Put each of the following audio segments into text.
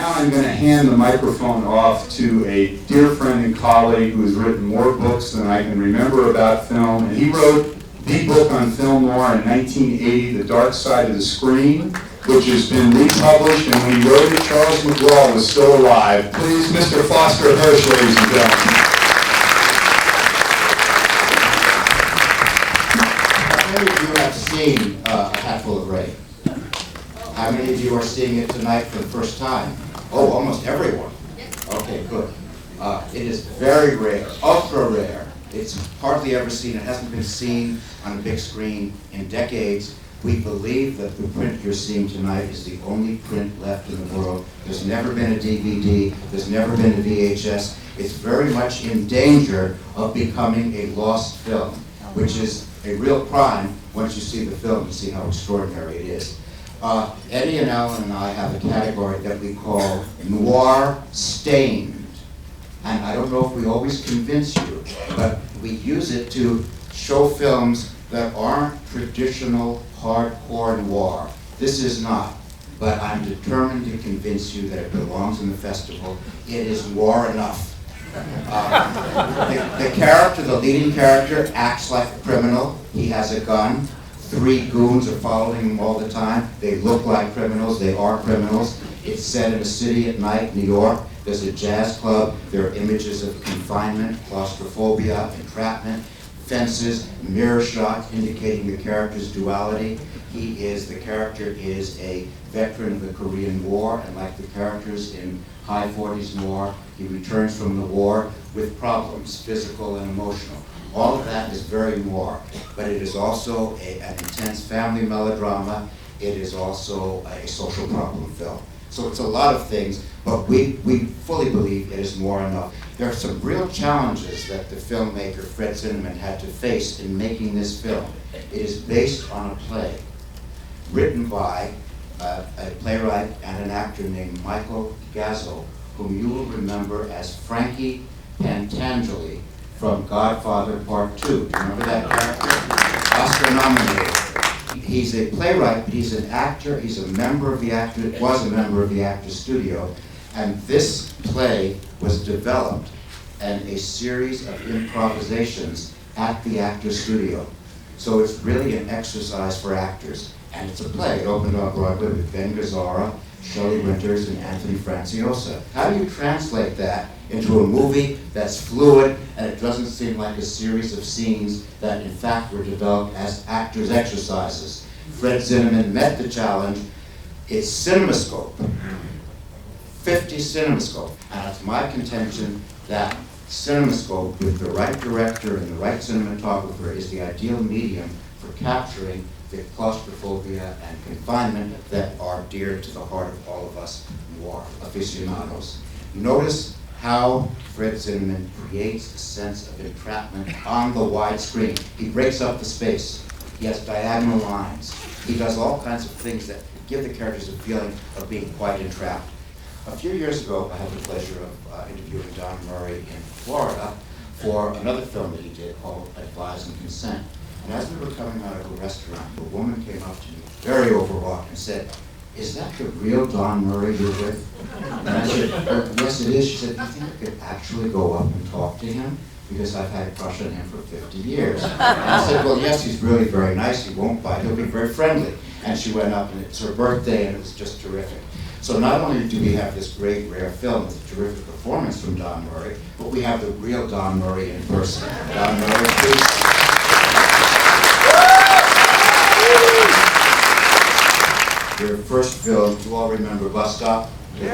now I'm going to hand the microphone off to a dear friend and colleague who has written more books than I can remember about film. And he wrote the book on film noir in 1980, The Dark Side of the Screen, which has been republished. And when he wrote it, Charles McGraw was still alive. Please, Mr. Foster Hirsch, ladies and gentlemen. How many of you have seen A Hatful of Rain? How many of you are seeing it tonight for the first time? Oh, almost everyone. Okay, good. It is very rare, ultra rare. It's hardly ever seen. It hasn't been seen on a big screen in decades. We believe that the print you're seeing tonight is the only print left in the world. There's never been a DVD. There's never been a VHS. It's very much in danger of becoming a lost film, which is a real crime once you see the film and see how extraordinary it is. Eddie and Alan and I have a category that we call noir stained. And I don't know if we always convince you, but we use it to show films that aren't traditional hardcore noir. This is not, but I'm determined to convince you that it belongs in the festival. It is noir enough. The character, the leading character, acts like a criminal. He has a gun. 3 goons are following him all the time. They look like criminals. They are criminals. It's set in a city at night, New York. There's a jazz club. There are images of confinement, claustrophobia, entrapment, fences, mirror shot indicating the character's duality. The character is a veteran of the Korean War, and like the characters in High 40s noir, he returns from the war with problems, physical and emotional. All of that is very noir, but it is also an intense family melodrama. It is also a social problem film. So it's a lot of things, but we fully believe it is noir enough. There are some real challenges that the filmmaker Fred Zinneman had to face in making this film. It is based on a play written by a playwright and an actor named Michael Gazzo, whom you will remember as Frankie Pantangeli from Godfather Part 2. Do you remember that character? Oscar nominated. He's a playwright, but he's an actor. He's a member of the actor, was a member of the Actors Studio. And this play was developed and a series of improvisations at the Actors Studio. So it's really an exercise for actors. And it's a play. It opened on Broadway with Ben Gazzara, Shelley Winters, and Anthony Franciosa. How do you translate that into a movie that's fluid and it doesn't seem like a series of scenes that in fact were developed as actors' exercises? Fred Zinneman met the challenge. It's CinemaScope, 50 CinemaScope. And it's my contention that CinemaScope, with the right director and the right cinematographer, is the ideal medium for capturing the claustrophobia and confinement that are dear to the heart of all of us noir aficionados. Notice how Fred Zinneman creates a sense of entrapment on the wide screen. He breaks up the space. He has diagonal lines. He does all kinds of things that give the characters a feeling of being quite entrapped. A few years ago, I had the pleasure of interviewing Don Murray in Florida for another film that he did called Advise and Consent. And as we were coming out of a restaurant, a woman came up to me, very overwrought, and said, "Is that the real Don Murray you're with?" And I said, "Yes, it is." She said, "Do you think I could actually go up and talk to him? Because I've had a crush on him for 50 years. And I said, "Well, yes, he's really very nice. He won't bite. He'll be very friendly." And she went up, and it's her birthday, and it was just terrific. So not only do we have this great, rare film with a terrific performance from Don Murray, but we have the real Don Murray in person. Don Murray, please. Your first film, you all remember Bus Stop? Oscar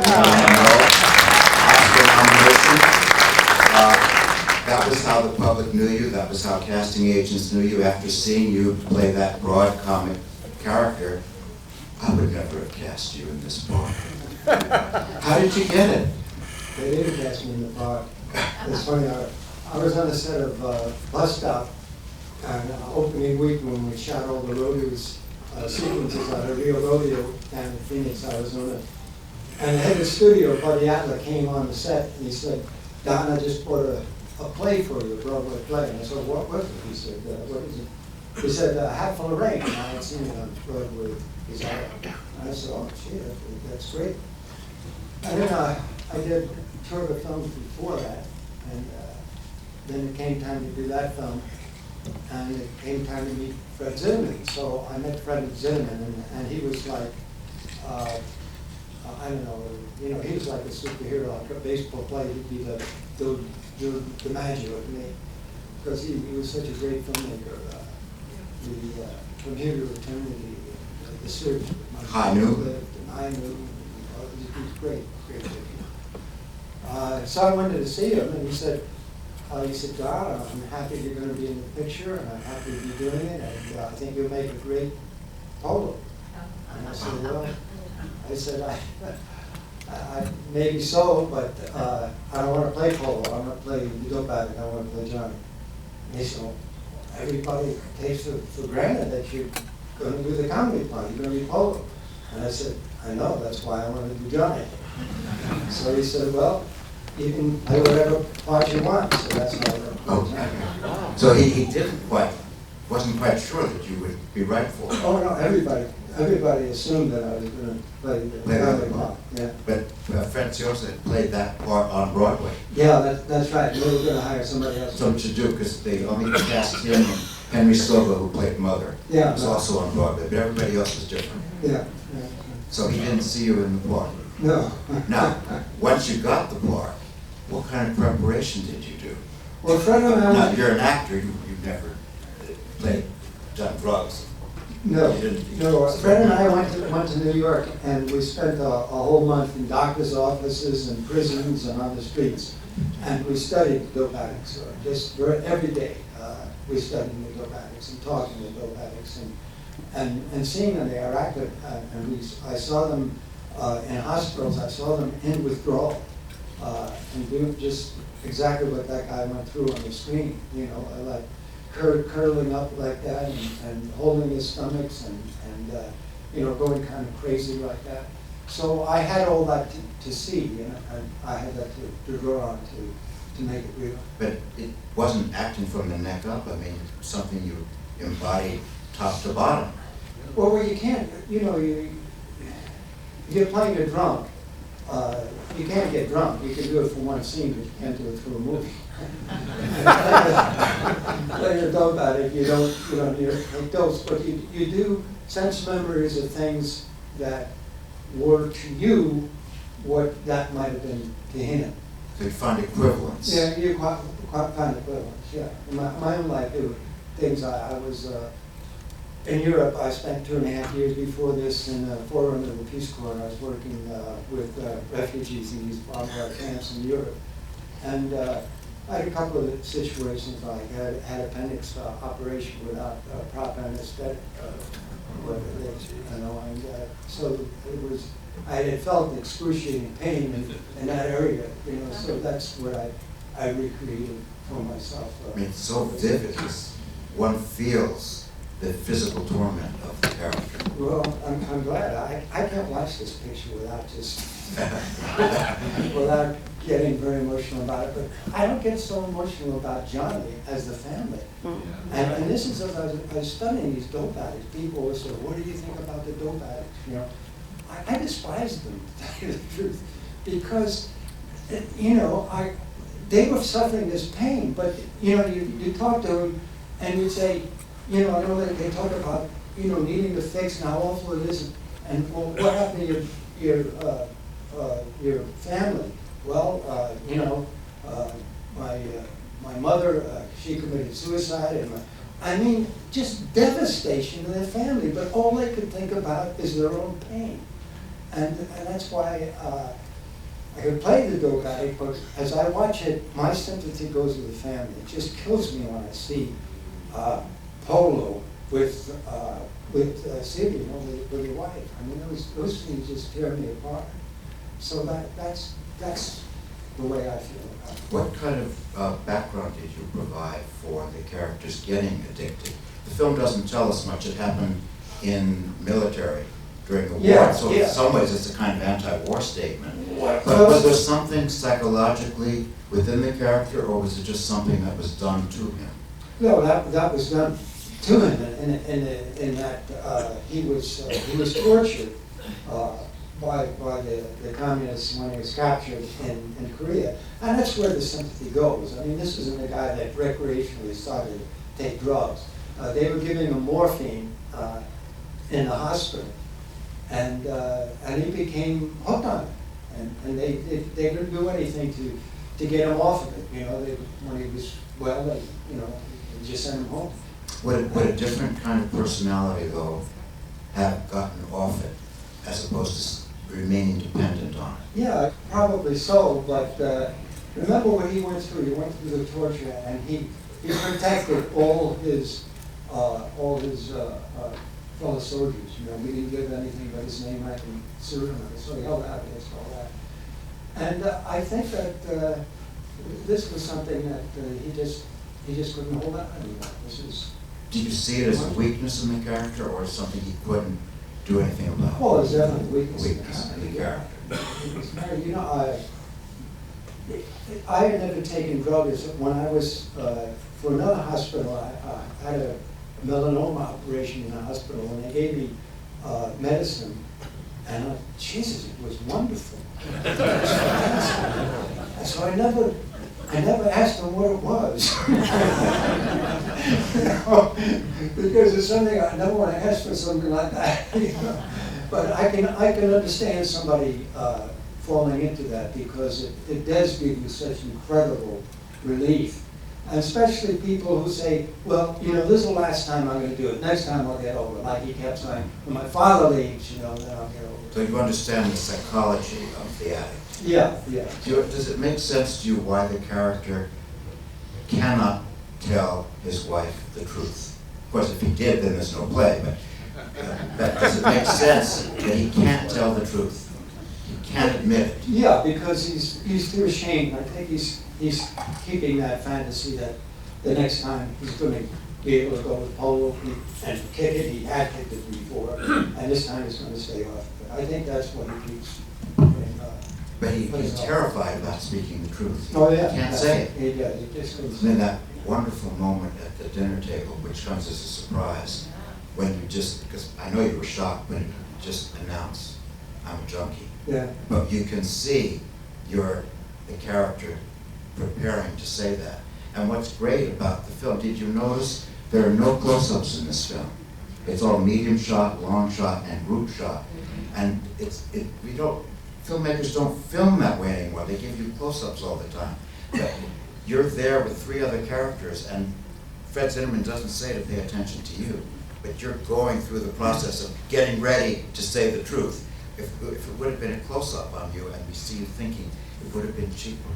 nomination. That was how the public knew you. That was how casting agents knew you. After seeing you play that broad comic character, I would never have cast you in this part. How did you get it? They didn't cast me in the part. It's funny, I was on the set of Bus Stop, and opening week when we shot all the rodeos, sequences out of Rio Rodeo down in Phoenix, Arizona. And the head of the studio, Buddy Adler, came on the set and he said, "Don, I just bought a play for you, a Broadway play." And I said, "What was it?" He said, "What is it?" He said, "Hatful of Rain." And I had seen it on Broadway. He said, and I said, "Oh, gee, that's great." And then I did two other films before that, and then it came time to do that film, and it came time to meet Fred Zinneman. So I met Fred Zinneman, and he was like, I don't know, he was like a superhero, like a baseball player. He'd be the DiMaggio to me, because he was such a great filmmaker. The Computer Eternity, the series. High Noon. High Noon. He was great. So I wanted to see him, and he said, God, I'm happy you're going to be in the picture, and I'm happy to be doing it, and I think you'll make a great polo. And I said, well, I maybe so, but I don't want to play polo. I want to play the dope addict. I want to play Johnny. And he said, well, everybody takes it for granted that you're going to do the comedy part. You're going to be polo. And I said, I know. That's why I want to do Johnny. So he said, well, you can play whatever part you want. So that's how I wrote Johnny. So he wasn't quite sure that you would be right for it. Oh, no, everybody assumed that I was going to play the comedy part. Yeah. But Fred Zinneman played that part on Broadway. Yeah, that's right. They were going to hire somebody else. So to do, because they only cast him and Henry Silva, who played Mother. Yeah. Was also on Broadway, but everybody else was different. Yeah. So he didn't see you in the part. No. Now, once you got the part, what kind of preparation did you do? Well, Fred and I... Now, you're an actor, you've never done drugs. No, You didn't. no. Fred and I went to New York, and we spent a whole month in doctors' offices and prisons and on the streets, and we studied dope addicts. Just every day, we studied the dope addicts and talking to dope addicts and seeing them there active. I saw them in hospitals. I saw them in withdrawal and doing just exactly what that guy went through on the screen. Like curling up like that and holding his stomachs and going kind of crazy like that. So I had all that to see, and I had that to draw on to make it real. But it wasn't acting from the neck up. I mean, something you embodied top to bottom. Well, you can't, you're playing a drunk. You can't get drunk. You can do it for one scene, but you can't do it through a movie. Playing a dope addict, you don't take dose, but you do sense memories of things that were to you what that might have been to him. So you find equivalence. Yeah, you quite find equivalence. Yeah, in my own life, there were things I was in Europe. I spent 2.5 years before this in the forerunner of the Peace Corps. I was working with refugees in these barbed wire camps in Europe, and I had a couple of situations like I had appendix operation without proper anesthetic, and so it was. I had felt excruciating pain in that area, so that's what I recreated for myself. I mean, it's so vivid, one feels the physical torment of the character. Well, I'm glad. I can't watch this picture without just, without getting very emotional about it, but I don't get so emotional about Johnny as the family. Mm-hmm. And this is, as I was studying these dope addicts, people would say, what do you think about the dope addicts? I despise them, to tell you the truth, because, they were suffering this pain, but, you talk to them and you say, I know that they talk about, needing to fix and how awful it is, and well, what happened to your family? Well, my mother, she committed suicide, and just devastation to their family, but all they could think about is their own pain. And that's why I could play the dope addict, but as I watch it, my sympathy goes to the family. It just kills me when I see Polo with Sylvia, with your wife. Those things just tear me apart. So that's the way I feel about it. What kind of background did you provide for the characters getting addicted? The film doesn't tell us much. It happened in military during the war, so in some ways it's a kind of anti-war statement. But was there something psychologically within the character, or was it just something that was done to him? No, that was done to him in that he was tortured by the communists when he was captured in Korea. And that's where the sympathy goes. I mean, this isn't a guy that recreationally started to take drugs. They were giving him morphine in the hospital, and he became hooked on it. And they didn't do anything to get him off of it. You know, when he was well, they just sent him home. Would a different kind of personality, though, have gotten off it, as opposed to remaining dependent on it? Yeah, probably so, but remember what he went through. He went through the torture, and he protected all his fellow soldiers. You know, we didn't give anything but his name, rank, and pseudonym, so he held out against all that. And I think that this was something that he just couldn't hold out anymore. Did you see it as a weakness in the character, or something he couldn't do anything about? Well, it's definitely Weakness in the character. You know, I had never taken drugs. When I was for another hospital, I had a melanoma operation in the hospital, and they gave me medicine, and Jesus, it was wonderful. It was fantastic. So I never asked them what it was. You know, because it's something I never want to ask for something like that. You know? But I can understand somebody falling into that, because it does give you such incredible relief. And especially people who say, well, you know, this is the last time I'm going to do it. Next time I'll get over it. Like he kept saying, when my father leaves, you know, then I'll get over it. So you understand the psychology of the addict? Yeah, yeah. Does it make sense to you why the character cannot tell his wife the truth? Of course, if he did, then there's no play, but does it make sense that he can't tell the truth? He can't admit it? Yeah, because he's too ashamed. I think he's keeping that fantasy that the next time he's going to be able to go with polo and kick it. He had kicked it before, and this time he's going to stay off. But I think that's what he keeps. But he's terrified about speaking the truth. Oh yeah, He can't say it. He just couldn't And say then it. that wonderful moment at the dinner table, which comes as a surprise, when you because I know you were shocked when you just announced, I'm a junkie. Yeah. But you can see the character preparing to say that. And what's great about the film, did you notice there are no close-ups in this film? It's all medium shot, long shot, and group shot. And filmmakers don't film that way anymore. They give you close-ups all the time. But you're there with three other characters, and Fred Zinneman doesn't say to pay attention to you, but you're going through the process of getting ready to say the truth. If it would have been a close-up on you and we see you thinking, it would have been cheaper.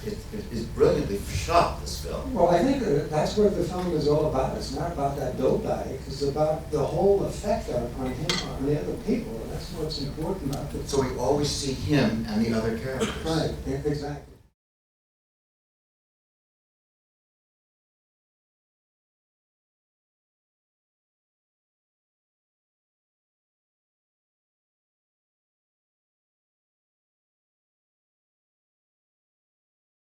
It's brilliantly shot, this film. Well, I think that's what the film is all about. It's not about that dope addict. It's about the whole effect on him, on the other people. And that's what's important about it. So we always see him and the other characters. Right, exactly.